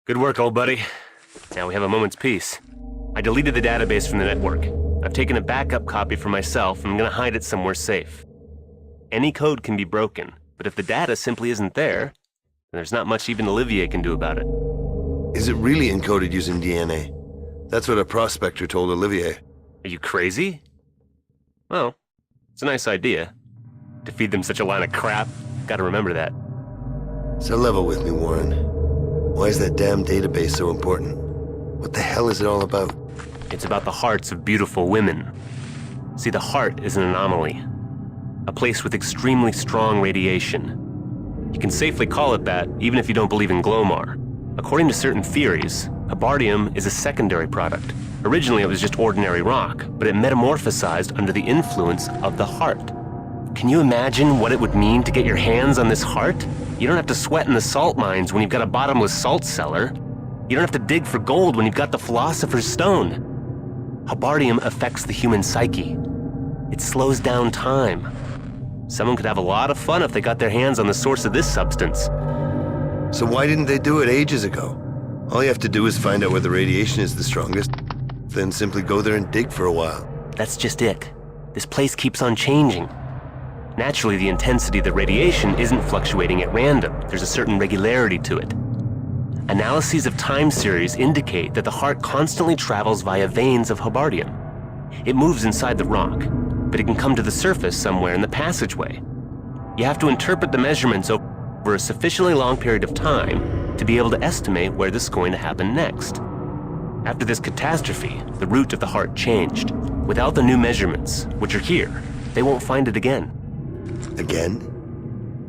Good work, old buddy. Now we have a moment's peace. I deleted the database from the network. I've taken a backup copy for myself, and I'm gonna hide it somewhere safe. Any code can be broken, but if the data simply isn't there, then there's not much even Olivier can do about it. Is it really encoded using DNA? That's what a prospector told Olivier. Are you crazy? Well, it's a nice idea. To feed them such a line of crap, gotta remember that. So level with me, Warren. Why is that damn database so important? What the hell is it all about? It's about the hearts of beautiful women. See, the heart is an anomaly. A place with extremely strong radiation. You can safely call it that, even if you don't believe in Glomar. According to certain theories, Hebardium is a secondary product. Originally, it was just ordinary rock, but it metamorphosized under the influence of the heart. Can you imagine what it would mean to get your hands on this heart? You don't have to sweat in the salt mines when you've got a bottomless salt cellar. You don't have to dig for gold when you've got the Philosopher's Stone. Hebardium affects the human psyche. It slows down time. Someone could have a lot of fun if they got their hands on the source of this substance. So why didn't they do it ages ago? All you have to do is find out where the radiation is the strongest, then simply go there and dig for a while. That's just it. This place keeps on changing. Naturally, the intensity of the radiation isn't fluctuating at random. There's a certain regularity to it. Analyses of time series indicate that the heart constantly travels via veins of Hebardium. It moves inside the rock, but it can come to the surface somewhere in the passageway. You have to interpret the measurements over a sufficiently long period of time to be able to estimate where this is going to happen next. After this catastrophe, the route of the heart changed. Without the new measurements, which are here, they won't find it again. Again?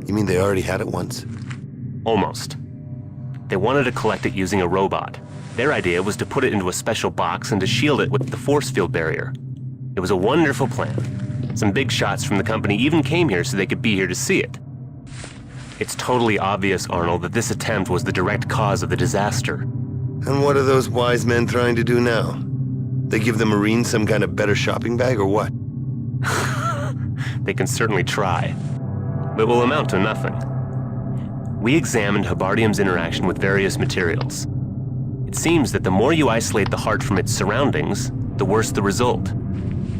You mean they already had it once? Almost. They wanted to collect it using a robot. Their idea was to put it into a special box and to shield it with the force field barrier. It was a wonderful plan. Some big shots from the company even came here so they could be here to see it. It's totally obvious, Arnold, that this attempt was the direct cause of the disaster. And what are those wise men trying to do now? They give the Marines some kind of better shopping bag or what? They can certainly try, but will amount to nothing. We examined Hebardium's interaction with various materials. It seems that the more you isolate the heart from its surroundings, the worse the result.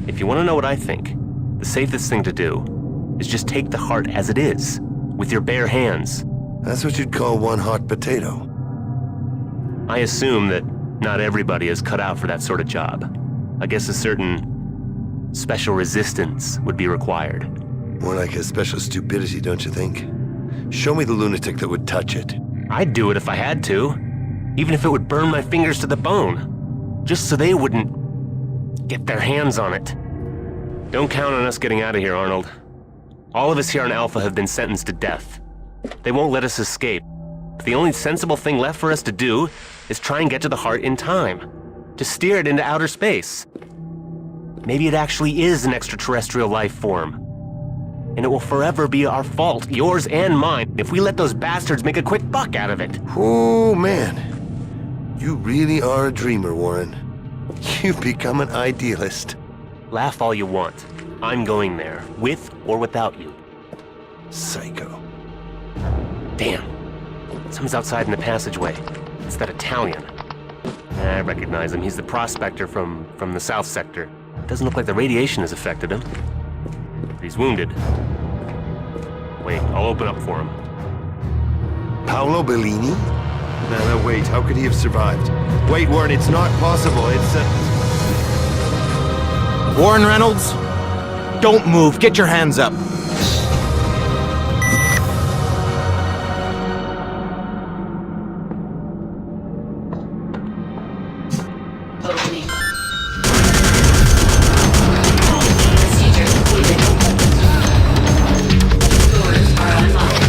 If you want to know what I think, the safest thing to do is just take the heart as it is, with your bare hands. That's what you'd call one hot potato. I assume that not everybody is cut out for that sort of job. I guess a certain special resistance would be required. More like a special stupidity, don't you think? Show me the lunatic that would touch it. I'd do it if I had to, even if it would burn my fingers to the bone, just so they wouldn't get their hands on it. Don't count on us getting out of here, Arnold. All of us here on Alpha have been sentenced to death. They won't let us escape. But the only sensible thing left for us to do is try and get to the heart in time, to steer it into outer space. Maybe it actually is an extraterrestrial life form. And it will forever be our fault, yours and mine, if we let those bastards make a quick buck out of it. Oh, man. You really are a dreamer, Warren. You've become an idealist. Laugh all you want. I'm going there, with or without you. Psycho. Damn. Someone's outside in the passageway. It's that Italian. I recognize him. He's the prospector from the south sector. Doesn't look like the radiation has affected him. But he's wounded. Wait, I'll open up for him. Paolo Bellini? No, wait, how could he have survived? Wait, Warren, it's not possible, it's Warren Reynolds, don't move, get your hands up. Opening. Procedure completed. Doors are unlocked.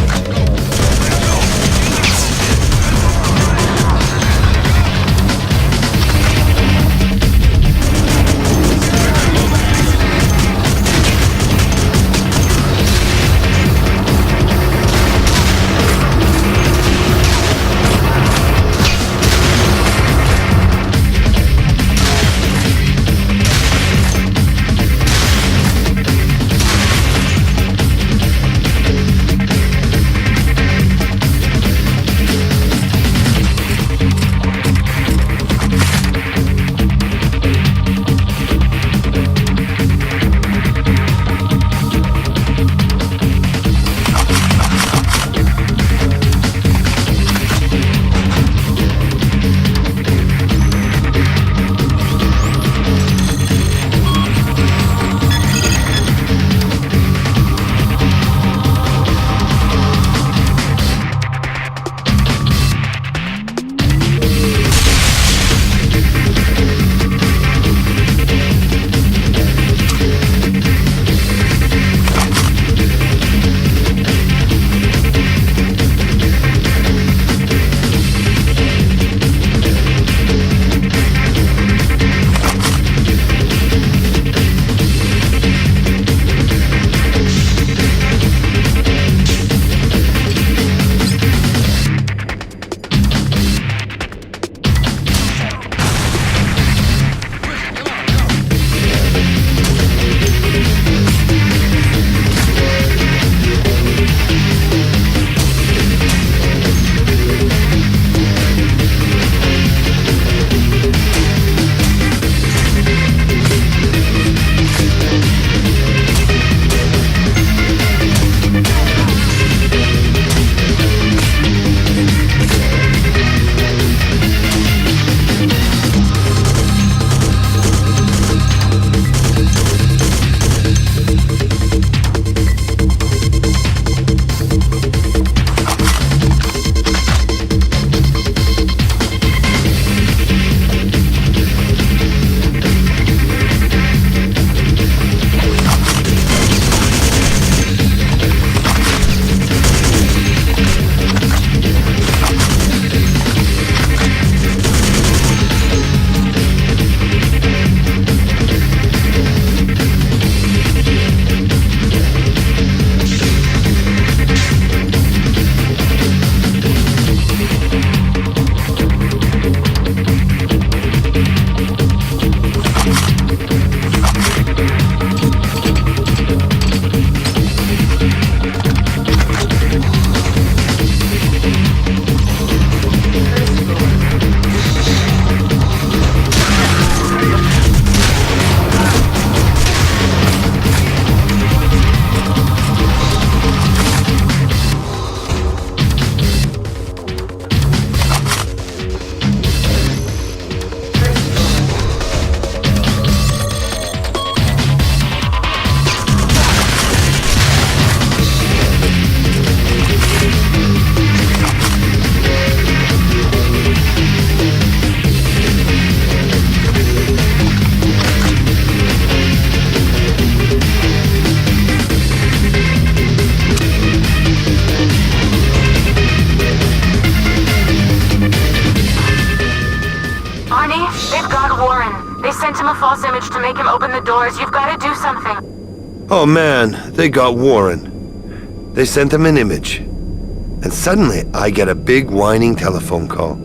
sent him a false image to make him open the doors. You've got to do something. Oh man, they got Warren. They sent him an image. And suddenly, I get a big whining telephone call.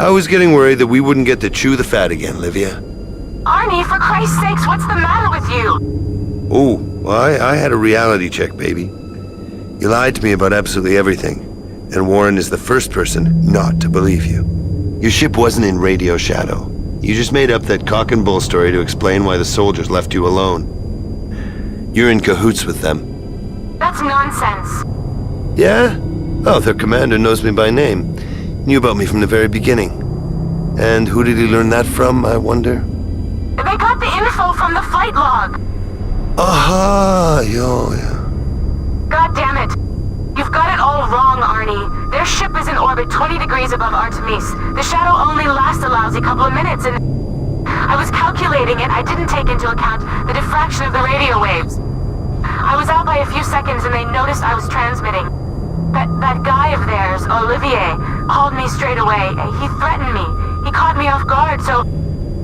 I was getting worried that we wouldn't get to chew the fat again, Livia. Arnie, for Christ's sakes, what's the matter with you? Oh, well, I had a reality check, baby. You lied to me about absolutely everything, and Warren is the first person not to believe you. Your ship wasn't in Radio Shadow. You just made up that cock and bull story to explain why the soldiers left you alone. You're in cahoots with them. That's nonsense. Yeah? Oh, their commander knows me by name. Knew about me from the very beginning. And who did he learn that from, I wonder? They got the info from the flight log. Aha, yeah. God damn it. You've got it all wrong, Arnie. Their ship is in orbit 20 degrees above Artemis. The shadow only lasts a lousy couple of minutes, and I was calculating it. I didn't take into account the diffraction of the radio waves. I was out by a few seconds, and they noticed I was transmitting. That guy of theirs, Olivier, called me straight away. He threatened me. He caught me off guard, so...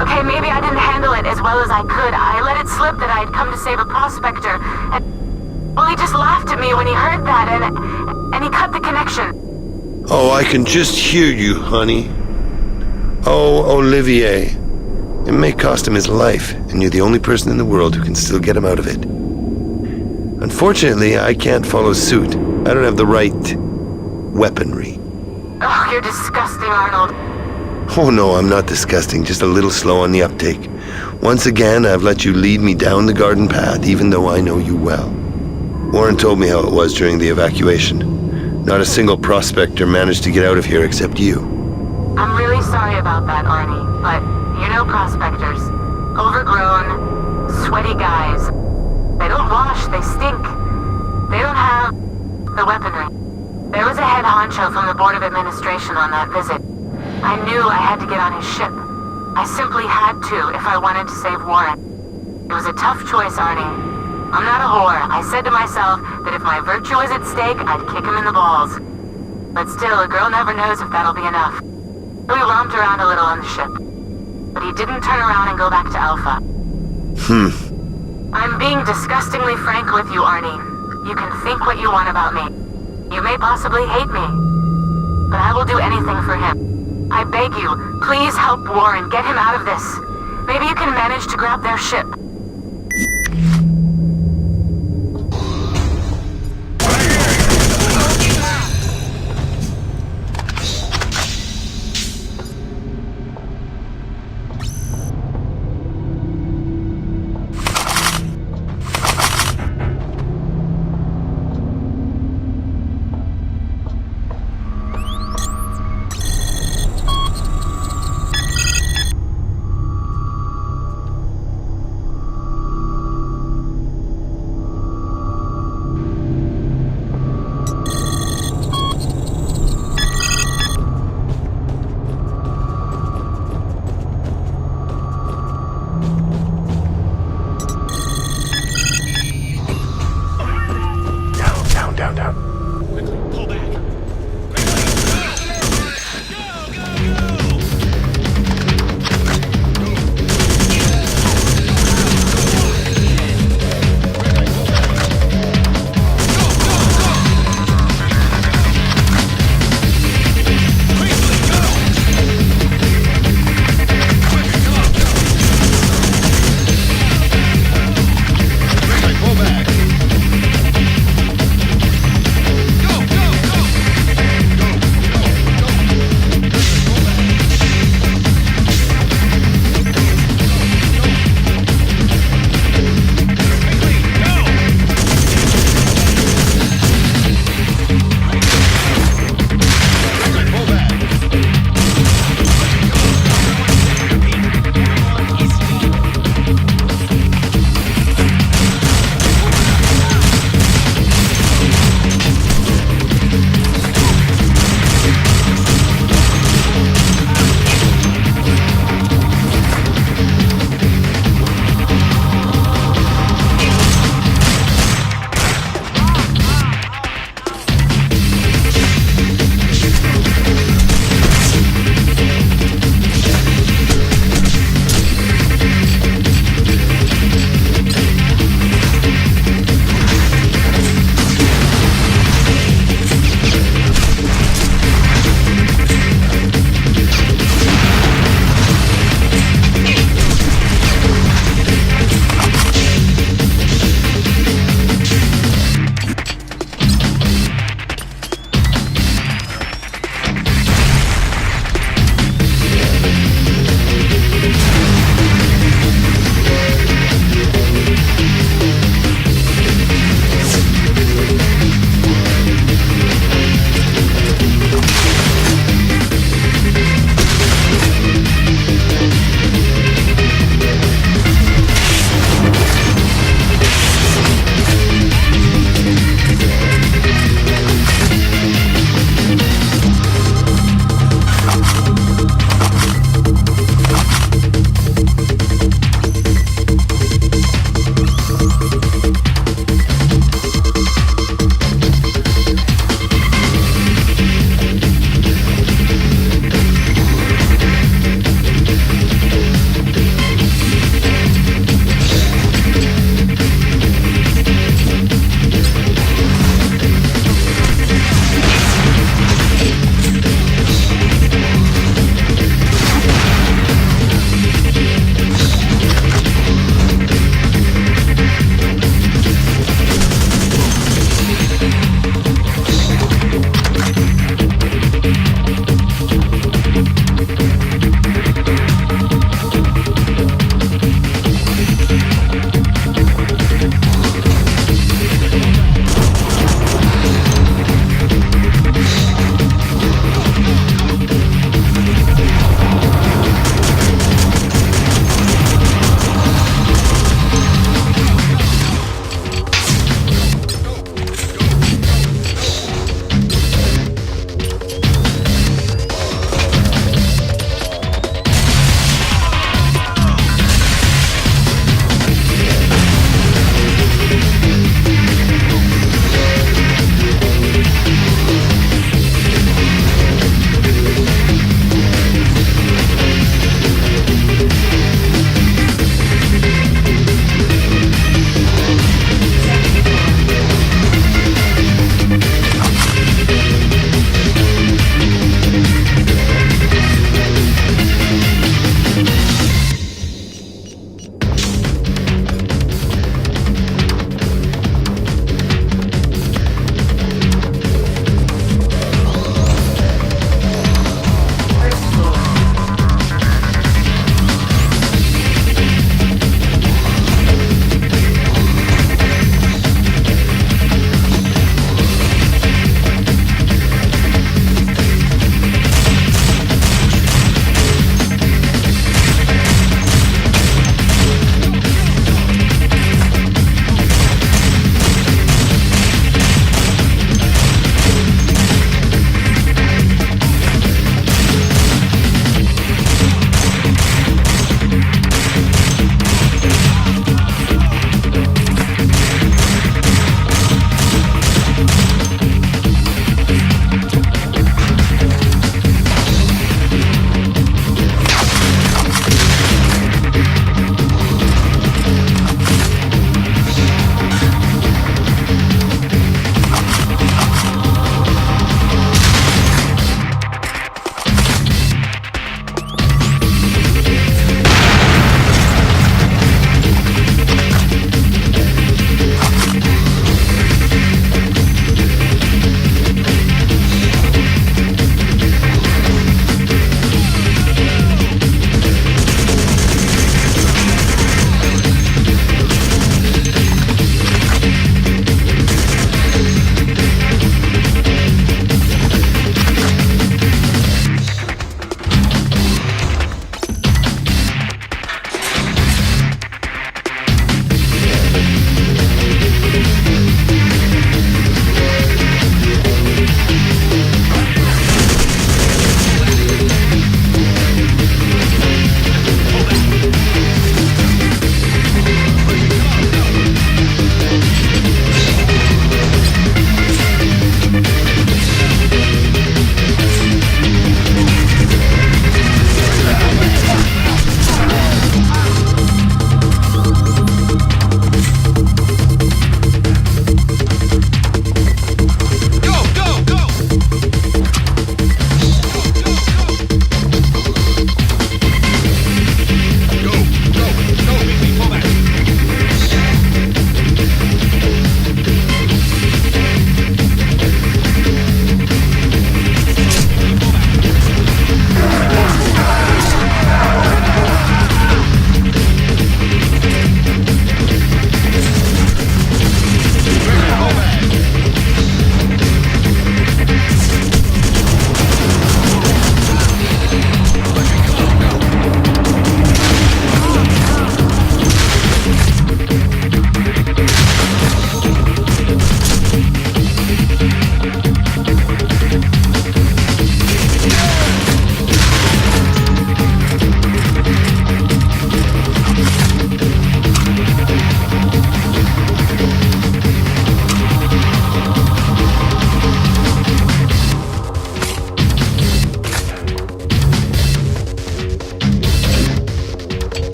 Okay, maybe I didn't handle it as well as I could. I let it slip that I'd come to save a prospector, and... Well, he just laughed at me when he heard that, and he cut the connection. Oh, I can just hear you, honey. Oh, Olivier. It may cost him his life, and you're the only person in the world who can still get him out of it. Unfortunately, I can't follow suit. I don't have the right weaponry. Oh, you're disgusting, Arnold. Oh no, I'm not disgusting, just a little slow on the uptake. Once again, I've let you lead me down the garden path, even though I know you well. Warren told me how it was during the evacuation. Not a single prospector managed to get out of here except you. I'm really sorry about that, Arnie, but you know prospectors. Overgrown, sweaty guys. They don't wash, they stink. They don't have the weaponry. There was a head honcho from the Board of Administration on that visit. I knew I had to get on his ship. I simply had to if I wanted to save Warren. It was a tough choice, Arnie. I'm not a whore. I said to myself that if my virtue was at stake, I'd kick him in the balls. But still, a girl never knows if that'll be enough. We romped around a little on the ship. But he didn't turn around and go back to Alpha. I'm being disgustingly frank with you, Arnie. You can think what you want about me. You may possibly hate me. But I will do anything for him. I beg you, please help Warren, get him out of this. Maybe you can manage to grab their ship.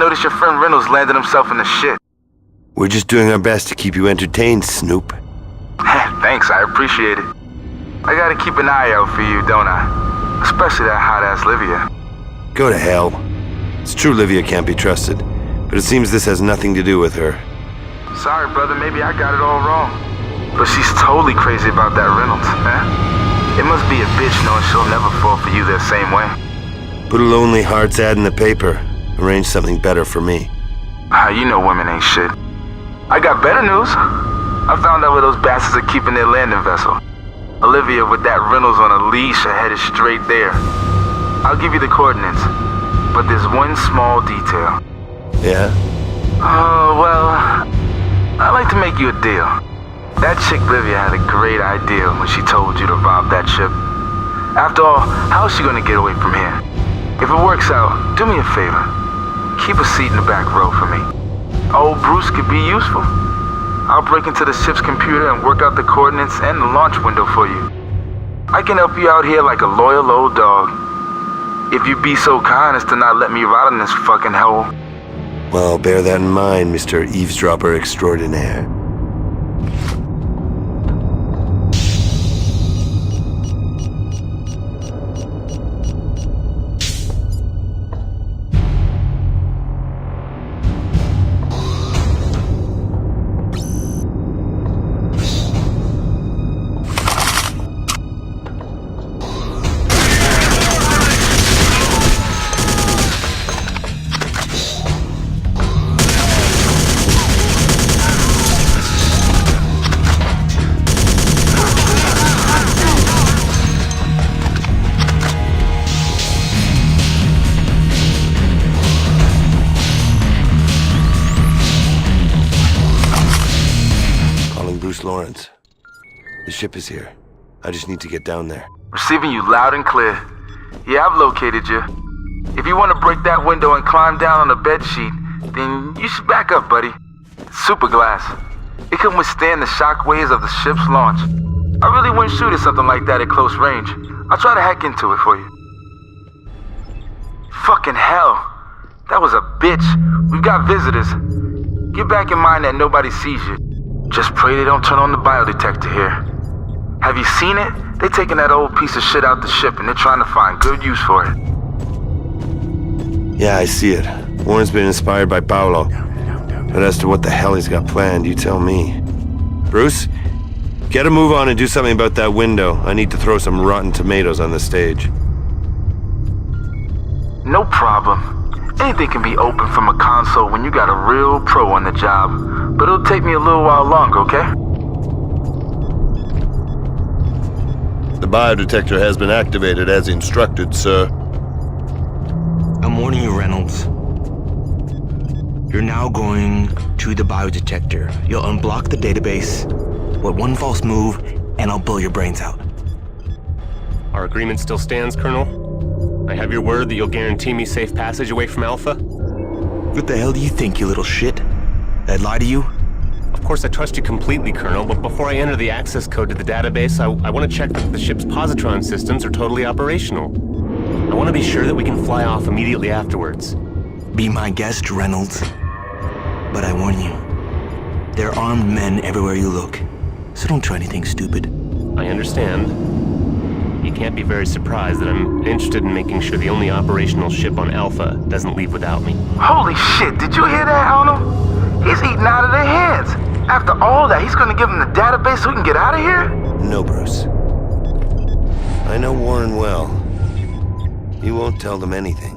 noticed your friend Reynolds landed himself in the shit. We're just doing our best to keep you entertained, Snoop. Thanks, I appreciate it. I gotta keep an eye out for you, don't I? Especially that hot-ass Livia. Go to hell. It's true Livia can't be trusted, but it seems this has nothing to do with her. Sorry, brother, maybe I got it all wrong. But she's totally crazy about that Reynolds, man. It must be a bitch knowing she'll never fall for you the same way. Put a Lonely Hearts ad in the paper. Arrange something better for me. You know women ain't shit. I got better news. I found out where those bastards are keeping their landing vessel. Olivia with that Reynolds on a leash are headed straight there. I'll give you the coordinates, but there's one small detail. Yeah? Oh, well, I'd like to make you a deal. That chick Livia had a great idea when she told you to rob that ship. After all, how is she gonna get away from here? If it works out, do me a favor. Keep a seat in the back row for me. Old Bruce could be useful. I'll break into the ship's computer and work out the coordinates and the launch window for you. I can help you out here like a loyal old dog. If you be so kind as to not let me rot in this fucking hole. Well, bear that in mind, Mr. Eavesdropper Extraordinaire. Lawrence. The ship is here. I just need to get down there. Receiving you loud and clear. Yeah, I've located you. If you want to break that window and climb down on the bed sheet, then you should back up, buddy. It's super glass. It can withstand the shock waves of the ship's launch. I really wouldn't shoot at something like that at close range. I'll try to hack into it for you. Fucking hell. That was a bitch. We've got visitors. Get back in mind that nobody sees you. Just pray they don't turn on the biodetector here. Have you seen it? They're taking that old piece of shit out the ship and they're trying to find good use for it. Yeah, I see it. Warren's been inspired by Paolo. But as to what the hell he's got planned, you tell me. Bruce, get a move on and do something about that window. I need to throw some rotten tomatoes on the stage. No problem. Anything can be opened from a console when you got a real pro on the job. But it'll take me a little while longer, okay? The biodetector has been activated as instructed, sir. I'm warning you, Reynolds. You're now going to the biodetector. You'll unblock the database. With one false move, and I'll blow your brains out. Our agreement still stands, Colonel? I have your word that you'll guarantee me safe passage away from Alpha? What the hell do you think, you little shit? I'd lie to you? Of course, I trust you completely, Colonel, but before I enter the access code to the database, I want to check that the ship's positron systems are totally operational. I want to be sure that we can fly off immediately afterwards. Be my guest, Reynolds. But I warn you, there are armed men everywhere you look, so don't try anything stupid. I understand. You can't be very surprised that I'm interested in making sure the only operational ship on Alpha doesn't leave without me. Holy shit, did you hear that, Arnold? He's eating out of their hands. After all that, he's gonna give them the database so we can get out of here? No, Bruce. I know Warren well. He won't tell them anything.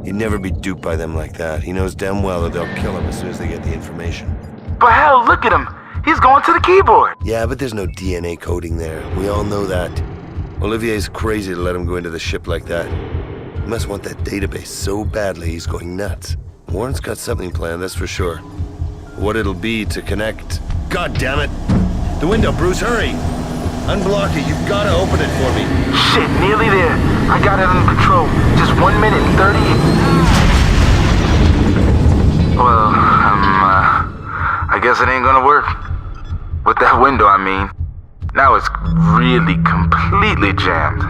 He'd never be duped by them like that. He knows damn well that they'll kill him as soon as they get the information. But hell, look at him. He's going to the keyboard. Yeah, but there's no DNA coding there. We all know that. Olivier's crazy to let him go into the ship like that. He must want that database so badly he's going nuts. Warren's got something planned, that's for sure. What it'll be to connect... God damn it! The window, Bruce, hurry! Unblock it, you've gotta open it for me. Shit, nearly there. I got it under control. Just 1 minute and 30... Well, I guess it ain't gonna work. With that window, I mean. Now it's really completely jammed.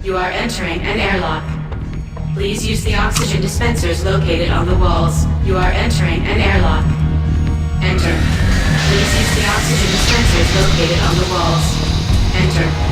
You are entering an airlock. Please use the oxygen dispensers located on the walls. You are entering an airlock. Enter. Please use the oxygen dispensers located on the walls. Enter.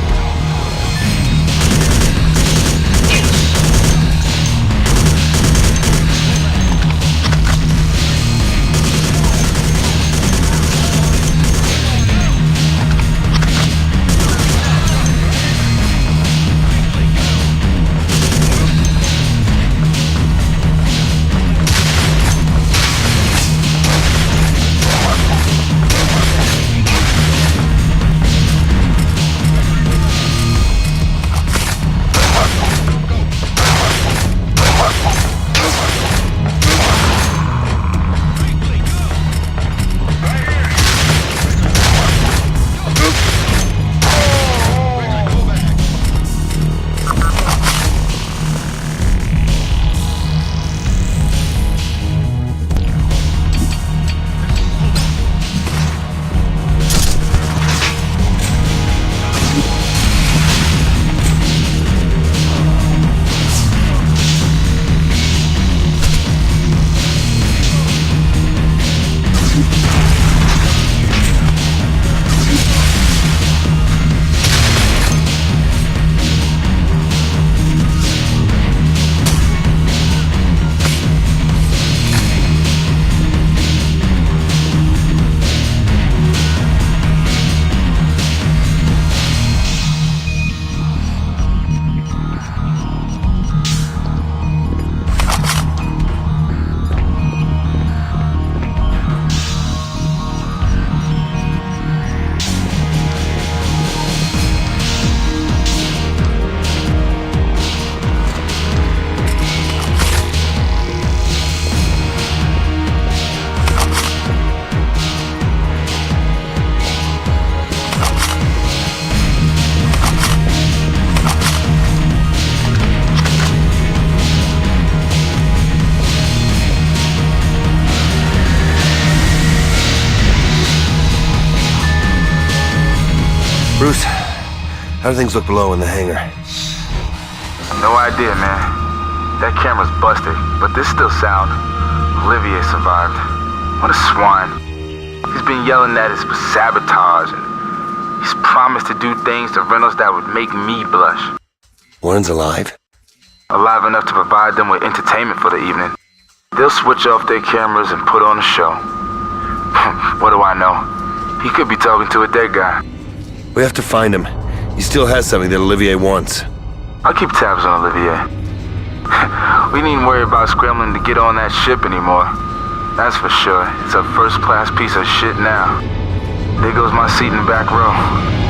Bruce, how do things look below in the hangar? No idea, man. That camera's busted, but there's still sound. Olivier survived. What a swine. He's been yelling at us for sabotage, and he's promised to do things to Reynolds that would make me blush. Warren's alive? Alive enough to provide them with entertainment for the evening. They'll switch off their cameras and put on a show. What do I know? He could be talking to a dead guy. We have to find him. He still has something that Olivier wants. I'll keep tabs on Olivier. We needn't worry about scrambling to get on that ship anymore. That's for sure. It's a first-class piece of shit now. There goes my seat in the back row.